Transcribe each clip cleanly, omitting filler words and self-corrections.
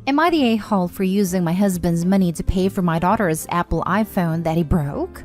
Am I the a-hole for using my husband's money to pay for my daughter's Apple iPhone that he broke?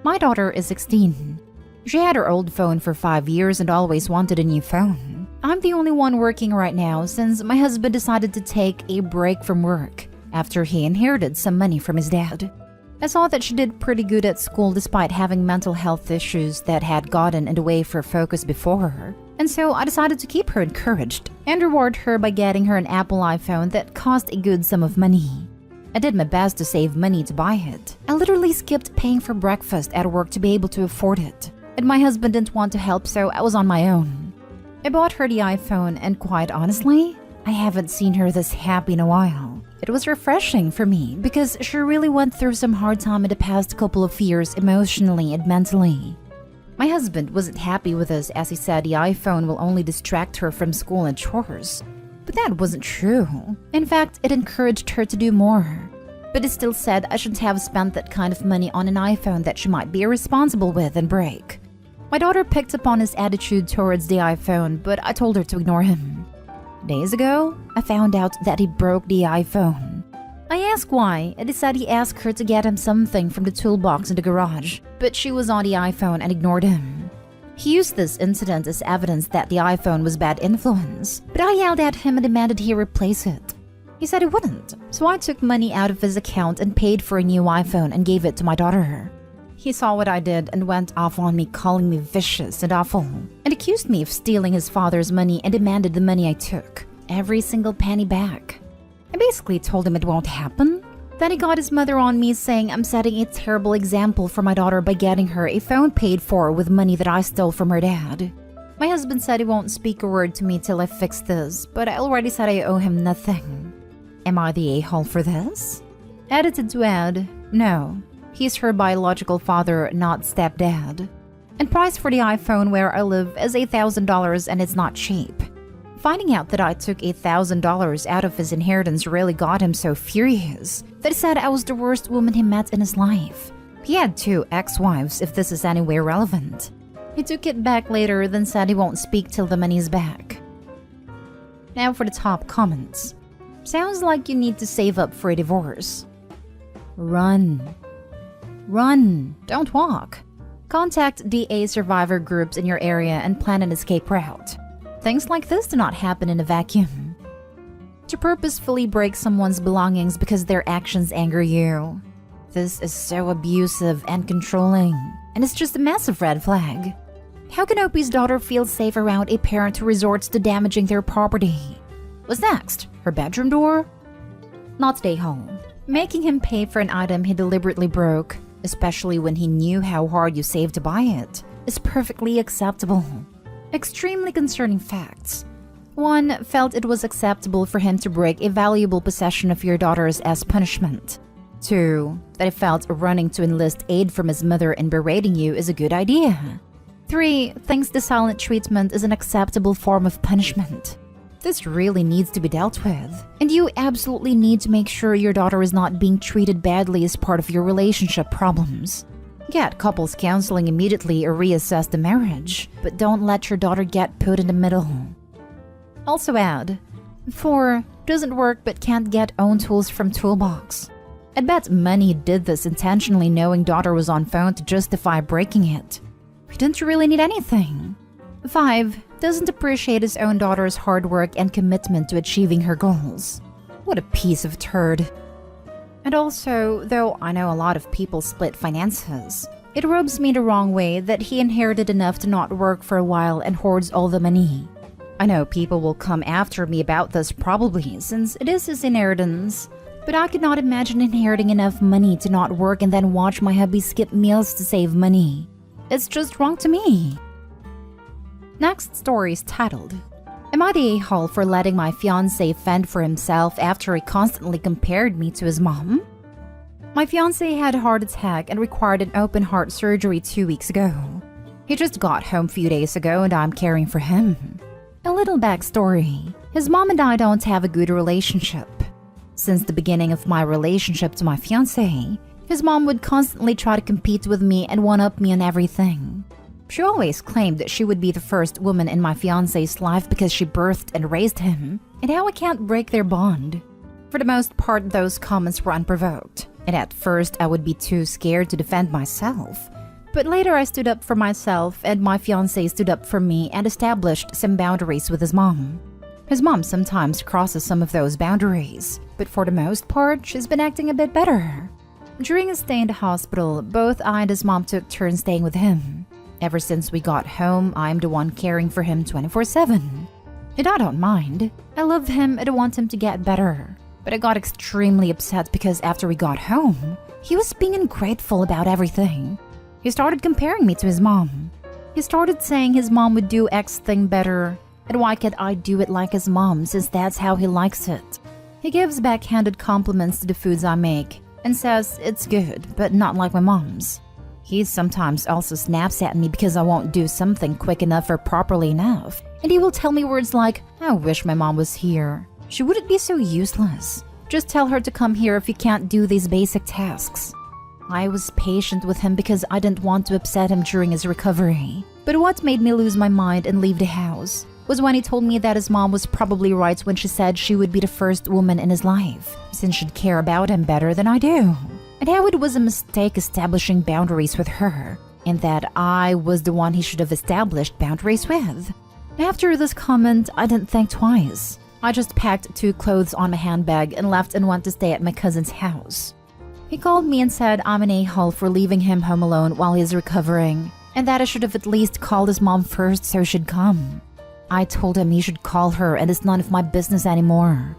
My daughter is 16. She had her old phone for 5 years and always wanted a new phone. I'm the only one working right now since my husband decided to take a break from work after he inherited some money from his dad. I saw that she did pretty good at school despite having mental health issues that had gotten in the way of her focus before. And so I decided to keep her encouraged and reward her by getting her an Apple iPhone that cost a good sum of money. I did my best to save money to buy it. I literally skipped paying for breakfast at work to be able to afford it. And my husband didn't want to help, so I was on my own. I bought her the iPhone, and quite honestly, I haven't seen her this happy in a while. It was refreshing for me because she really went through some hard time in the past couple of years emotionally and mentally. My husband wasn't happy with us as he said the iPhone will only distract her from school and chores. But that wasn't true. In fact, it encouraged her to do more. But he still said I shouldn't have spent that kind of money on an iPhone that she might be irresponsible with and break. My daughter picked up on his attitude towards the iPhone, but I told her to ignore him. Days ago, I found out that he broke the iPhone. I asked why, and he said he asked her to get him something from the toolbox in the garage, but she was on the iPhone and ignored him. He used this incident as evidence that the iPhone was bad influence, but I yelled at him and demanded he replace it. He said he wouldn't, so I took money out of his account and paid for a new iPhone and gave it to my daughter. He saw what I did and went off on me, calling me vicious and awful, and accused me of stealing his father's money and demanded the money I took, every single penny back. I basically told him it won't happen. Then he got his mother on me saying I'm setting a terrible example for my daughter by getting her a phone paid for with money that I stole from her dad. My husband said he won't speak a word to me till I fix this, but I already said I owe him nothing. Am I the a-hole for this? Edited to add, no. He's her biological father, not stepdad. And price for the iPhone where I live is $1,000 and it's not cheap. Finding out that I took $1,000 out of his inheritance really got him so furious that he said I was the worst woman he met in his life. He had 2 ex-wives if this is any way relevant. He took it back later then said he won't speak till the money's back. Now for the top comments. Sounds like you need to save up for a divorce. Run. Run, don't walk. Contact DA survivor groups in your area and plan an escape route. Things like this do not happen in a vacuum. To purposefully break someone's belongings because their actions anger you. This is so abusive and controlling, and it's just a massive red flag. How can Opie's daughter feel safe around a parent who resorts to damaging their property? What's next? Her bedroom door? Not stay home. Making him pay for an item he deliberately broke, especially when he knew how hard you saved to buy it, is perfectly acceptable. Extremely concerning facts. 1. Felt it was acceptable for him to break a valuable possession of your daughter's as punishment. 2. That he felt running to enlist aid from his mother and berating you is a good idea. 3. Thinks the silent treatment is an acceptable form of punishment. This really needs to be dealt with, and you absolutely need to make sure your daughter is not being treated badly as part of your relationship problems. Get couples counseling immediately or reassess the marriage, but don't let your daughter get put in the middle. Also add, 4. Doesn't work but can't get own tools from toolbox. I bet Money did this intentionally knowing daughter was on phone to justify breaking it. He didn't really need anything. 5. Doesn't appreciate his own daughter's hard work and commitment to achieving her goals. What a piece of turd. And also, though I know a lot of people split finances, it rubs me the wrong way that he inherited enough to not work for a while and hoards all the money. I know people will come after me about this probably since it is his inheritance, but I could not imagine inheriting enough money to not work and then watch my hubby skip meals to save money. It's just wrong to me. Next story is titled, Am I the a-hole for letting my fiancé fend for himself after he constantly compared me to his mom? My fiancé had a heart attack and required an open heart surgery 2 weeks ago. He just got home a few days ago and I'm caring for him. A little backstory. His mom and I don't have a good relationship. Since the beginning of my relationship to my fiancé, his mom would constantly try to compete with me and one-up me on everything. She always claimed that she would be the first woman in my fiancé's life because she birthed and raised him, and how I can't break their bond. For the most part, those comments were unprovoked, and at first I would be too scared to defend myself. But later I stood up for myself, and my fiancé stood up for me and established some boundaries with his mom. His mom sometimes crosses some of those boundaries, but for the most part, she's been acting a bit better. During his stay in the hospital, both I and his mom took turns staying with him. Ever since we got home, I'm the one caring for him 24/7. And I don't mind. I love him and I want him to get better. But I got extremely upset because after we got home, he was being ungrateful about everything. He started comparing me to his mom. He started saying his mom would do X thing better, and why can't I do it like his mom since that's how he likes it. He gives backhanded compliments to the foods I make and says it's good, but not like my mom's. He sometimes also snaps at me because I won't do something quick enough or properly enough, and he will tell me words like, "I wish my mom was here. She wouldn't be so useless. Just tell her to come here if you can't do these basic tasks." I was patient with him because I didn't want to upset him during his recovery. But what made me lose my mind and leave the house was when he told me that his mom was probably right when she said she would be the first woman in his life, since she'd care about him better than I do. And how it was a mistake establishing boundaries with her, and that I was the one he should have established boundaries with. After this comment, I didn't think twice. I just packed 2 clothes on my handbag and left and went to stay at my cousin's house. He called me and said I'm an a-hole for leaving him home alone while he's recovering, and that I should have at least called his mom first so she'd come. I told him he should call her and it's none of my business anymore.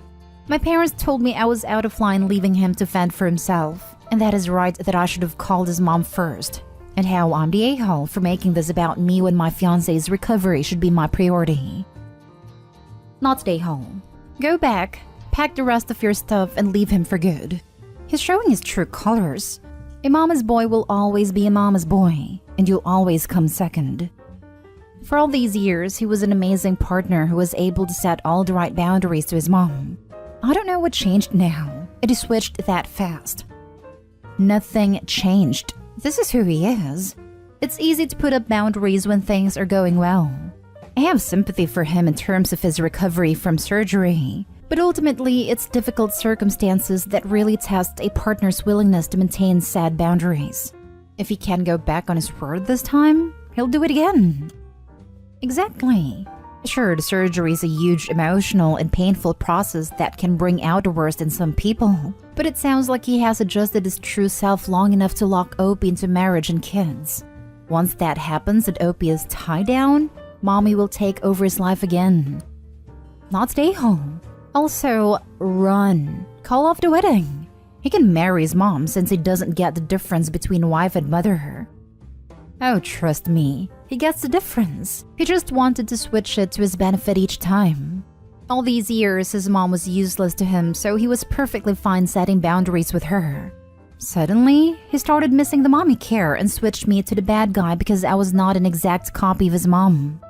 My parents told me I was out of line leaving him to fend for himself, and that is right that I should have called his mom first, and how I'm the a-hole for making this about me when my fiancé's recovery should be my priority. Not stay home. Go back, pack the rest of your stuff and leave him for good. He's showing his true colors. A mama's boy will always be a mama's boy, and you'll always come second. For all these years, he was an amazing partner who was able to set all the right boundaries to his mom. I don't know what changed now. It is switched that fast. Nothing changed. This is who he is. It's easy to put up boundaries when things are going well. I have sympathy for him in terms of his recovery from surgery, but ultimately it's difficult circumstances that really test a partner's willingness to maintain said boundaries. If he can go back on his word this time, he'll do it again. Exactly. Sure, the surgery is a huge emotional and painful process that can bring out the worst in some people, but it sounds like he has adjusted his true self long enough to lock Opie into marriage and kids. Once that happens and Opie is tied down, Mommy will take over his life again. Not stay home. Also, run. Call off the wedding. He can marry his mom since he doesn't get the difference between wife and mother. Oh, trust me, he gets the difference. He just wanted to switch it to his benefit each time. All these years, his mom was useless to him, so he was perfectly fine setting boundaries with her. Suddenly, he started missing the mommy care and switched me to the bad guy because I was not an exact copy of his mom.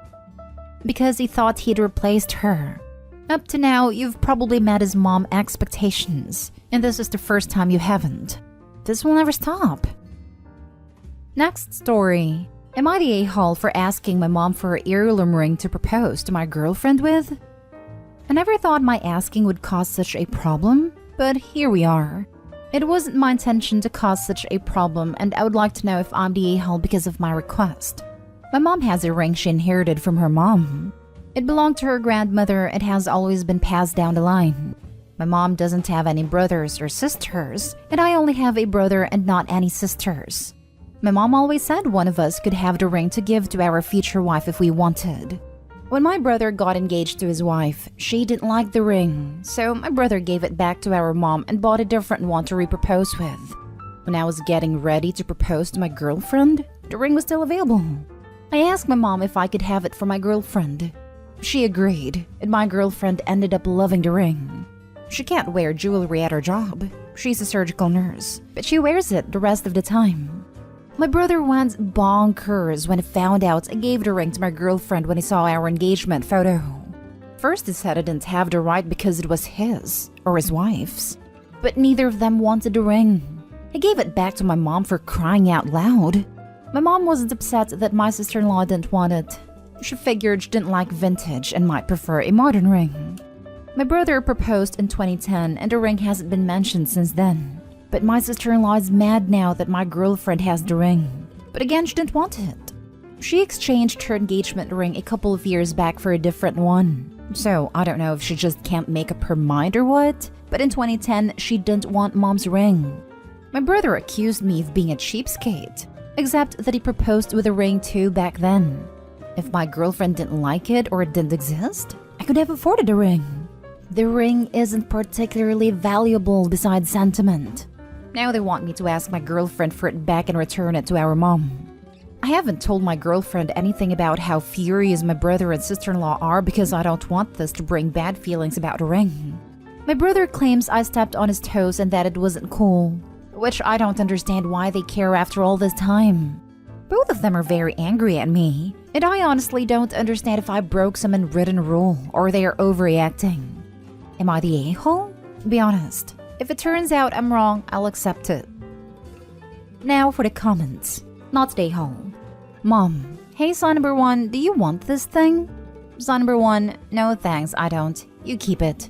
Because he thought he'd replaced her. Up to now, you've probably met his mom expectations, and this is the first time you haven't. This will never stop. Next story. Am I the a-hole for asking my mom for her heirloom ring to propose to my girlfriend with? I never thought my asking would cause such a problem, but here we are. It wasn't my intention to cause such a problem, and I would like to know if I'm the a-hole because of my request. My mom has a ring she inherited from her mom. It belonged to her grandmother and has always been passed down the line. My mom doesn't have any brothers or sisters, and I only have a brother and not any sisters. My mom always said one of us could have the ring to give to our future wife if we wanted. When my brother got engaged to his wife, she didn't like the ring, so my brother gave it back to our mom and bought a different one to re-propose with. When I was getting ready to propose to my girlfriend, the ring was still available. I asked my mom if I could have it for my girlfriend. She agreed, and my girlfriend ended up loving the ring. She can't wear jewelry at her job. She's a surgical nurse, but she wears it the rest of the time. My brother went bonkers when he found out I gave the ring to my girlfriend when he saw our engagement photo. First he said I didn't have the right because it was his, or his wife's. But neither of them wanted the ring. I gave it back to my mom for crying out loud. My mom wasn't upset that my sister-in-law didn't want it. She figured she didn't like vintage and might prefer a modern ring. My brother proposed in 2010 and the ring hasn't been mentioned since then. But my sister-in-law is mad now that my girlfriend has the ring. But again, she didn't want it. She exchanged her engagement ring a couple of years back for a different one. So I don't know if she just can't make up her mind or what, but in 2010, she didn't want mom's ring. My brother accused me of being a cheapskate, except that he proposed with a ring too back then. If my girlfriend didn't like it or it didn't exist, I could have afforded a ring. The ring isn't particularly valuable besides sentiment. Now they want me to ask my girlfriend for it back and return it to our mom. I haven't told my girlfriend anything about how furious my brother and sister-in-law are because I don't want this to bring bad feelings about the ring. My brother claims I stepped on his toes and that it wasn't cool, which I don't understand why they care after all this time. Both of them are very angry at me, and I honestly don't understand if I broke some unwritten rule or they are overreacting. Am I the a-hole? Be honest. If it turns out I'm wrong, I'll accept it. Now for the comments. Not the a-hole. Mom, hey son number 1, do you want this thing? Son number 1, no thanks, I don't. You keep it.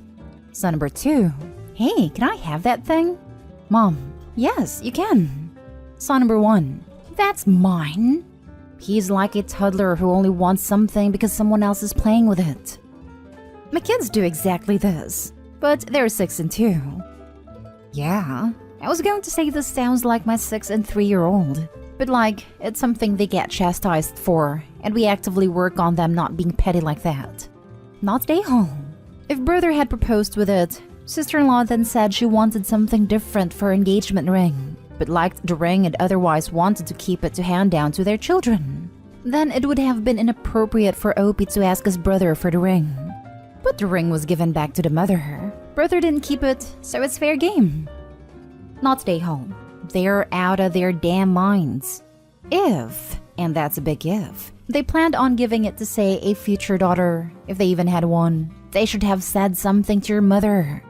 Son number 2, hey, can I have that thing? Mom, yes, you can. Son number 1, that's mine. He's like a toddler who only wants something because someone else is playing with it. My kids do exactly this, but they're 6 and 2. Yeah, I was going to say this sounds like my 6 and 3-year-old. But like, it's something they get chastised for, and we actively work on them not being petty like that. Not stay home. If brother had proposed with it, sister-in-law then said she wanted something different for her engagement ring, but liked the ring and otherwise wanted to keep it to hand down to their children. Then it would have been inappropriate for Opie to ask his brother for the ring. But the ring was given back to the mother. Brother didn't keep it, so it's fair game. Not stay home. They're out of their damn minds. If, and that's a big if, they planned on giving it to, say, a future daughter, if they even had one, they should have said something to your mother.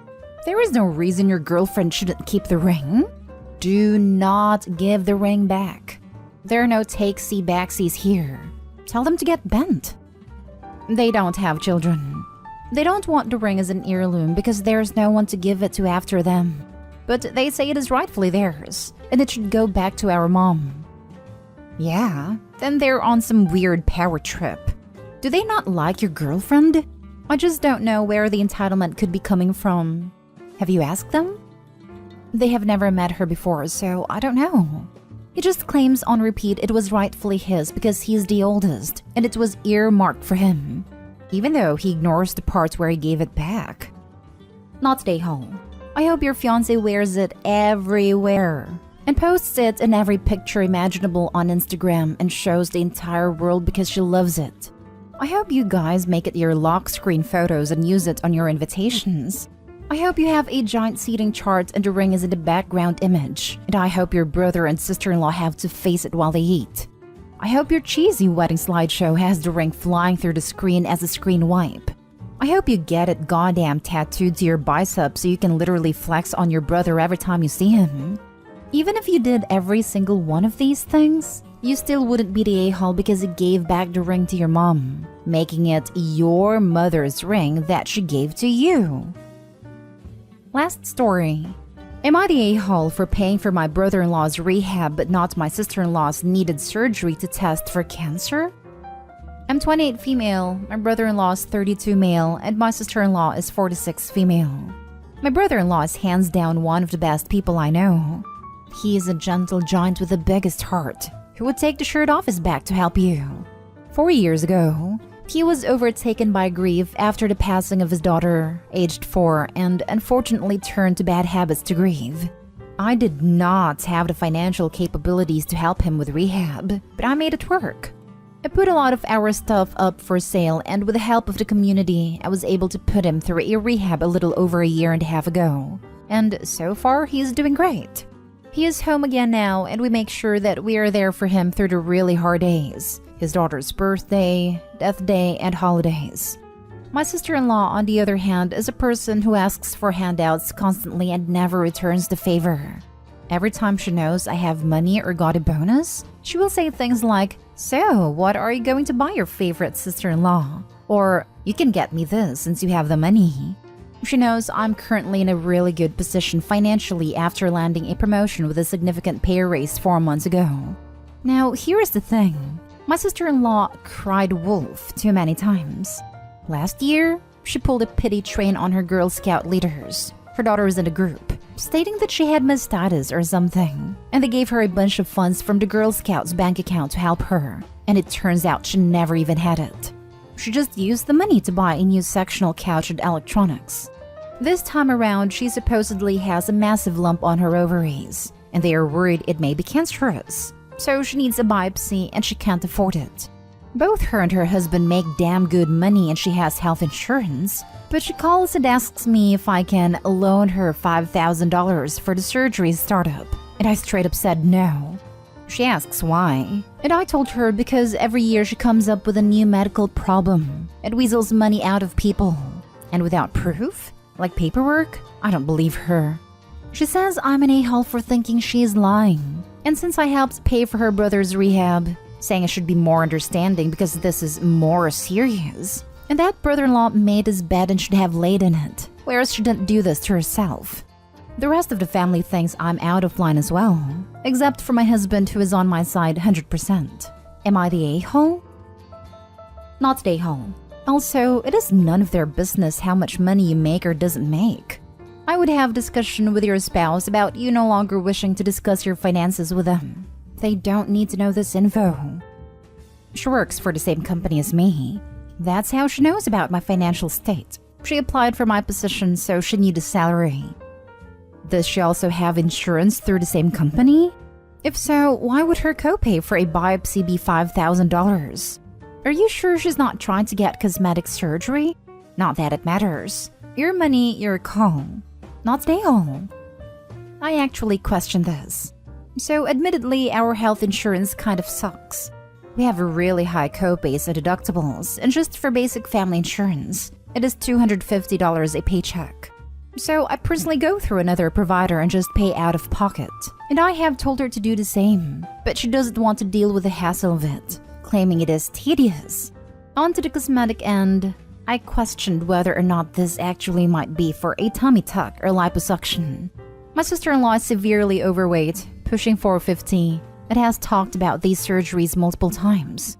There is no reason your girlfriend shouldn't keep the ring. Do not give the ring back. There are no take-see-backsies here. Tell them to get bent. They don't have children. They don't want the ring as an heirloom because there's no one to give it to after them. But they say it is rightfully theirs, and it should go back to our mom. Yeah, then they're on some weird power trip. Do they not like your girlfriend? I just don't know where the entitlement could be coming from. Have you asked them? They have never met her before, so I don't know. He just claims on repeat it was rightfully his because he's the oldest, and it was earmarked for him, even though he ignores the parts where he gave it back. Not stay home. I hope your fiancé wears it everywhere and posts it in every picture imaginable on Instagram and shows the entire world because she loves it. I hope you guys make it your lock screen photos and use it on your invitations. I hope you have a giant seating chart and the ring is in the background image, and I hope your brother and sister-in-law have to face it while they eat. I hope your cheesy wedding slideshow has the ring flying through the screen as a screen wipe. I hope you get it goddamn tattooed to your bicep so you can literally flex on your brother every time you see him. Even if you did every single one of these things, you still wouldn't be the a-hole because you gave back the ring to your mom, making it your mother's ring that she gave to you. Last story. Am I the a-hole for paying for my brother-in-law's rehab but not my sister-in-law's needed surgery to test for cancer? I'm 28 female, my brother-in-law is 32 male, and my sister-in-law is 46 female. My brother-in-law is hands down one of the best people I know. He is a gentle giant with the biggest heart, who would take the shirt off his back to help you. 4 years ago, he was overtaken by grief after the passing of his daughter, aged 4, and unfortunately turned to bad habits to grieve. I did not have the financial capabilities to help him with rehab, but I made it work. I put a lot of our stuff up for sale, and with the help of the community, I was able to put him through a rehab a little over a year and a half ago. And so far, he is doing great. He is home again now, and we make sure that we are there for him through the really hard days. His daughter's birthday, death day, and holidays. My sister-in-law, on the other hand, is a person who asks for handouts constantly and never returns the favor. Every time she knows I have money or got a bonus, she will say things like, "So, what are you going to buy your favorite sister-in-law?" Or, "You can get me this since you have the money." She knows I'm currently in a really good position financially after landing a promotion with a significant pay raise 4 months ago. Now, here's the thing. My sister-in-law cried wolf too many times. Last year, she pulled a pity train on her Girl Scout leaders. Her daughter was in a group, stating that she had missed status or something, and they gave her a bunch of funds from the Girl Scouts bank account to help her, and it turns out she never even had it. She just used the money to buy a new sectional couch and electronics. This time around, she supposedly has a massive lump on her ovaries, and they are worried it may be cancerous. So she needs a biopsy and she can't afford it. Both her and her husband make damn good money and she has health insurance, but she calls and asks me if I can loan her $5,000 for the surgery startup, and I straight up said no. She asks why, and I told her because every year she comes up with a new medical problem and weasels money out of people. And without proof, like paperwork, I don't believe her. She says I'm an a-hole for thinking she is lying. And since I helped pay for her brother's rehab, saying I should be more understanding because this is more serious, and that brother-in-law made his bed and should have laid in it, whereas she didn't do this to herself. The rest of the family thinks I'm out of line as well, except for my husband who is on my side 100%. Am I the a-hole? Not the a-hole. Also, it is none of their business how much money you make or doesn't make. I would have discussion with your spouse about you no longer wishing to discuss your finances with them. They don't need to know this info. She works for the same company as me. That's how she knows about my financial state. She applied for my position, so she knew the salary. Does she also have insurance through the same company? If so, why would her copay for a biopsy be $5,000? Are you sure she's not trying to get cosmetic surgery? Not that it matters. Your money, your call. Not stay home. I actually question this. So admittedly, our health insurance kind of sucks. We have really high copays and deductibles, and just for basic family insurance, it is $250 a paycheck. So I personally go through another provider and just pay out of pocket. And I have told her to do the same, but she doesn't want to deal with the hassle of it, claiming it is tedious. On to the cosmetic end, I questioned whether or not this actually might be for a tummy tuck or liposuction. My sister-in-law is severely overweight, pushing 450, and has talked about these surgeries multiple times.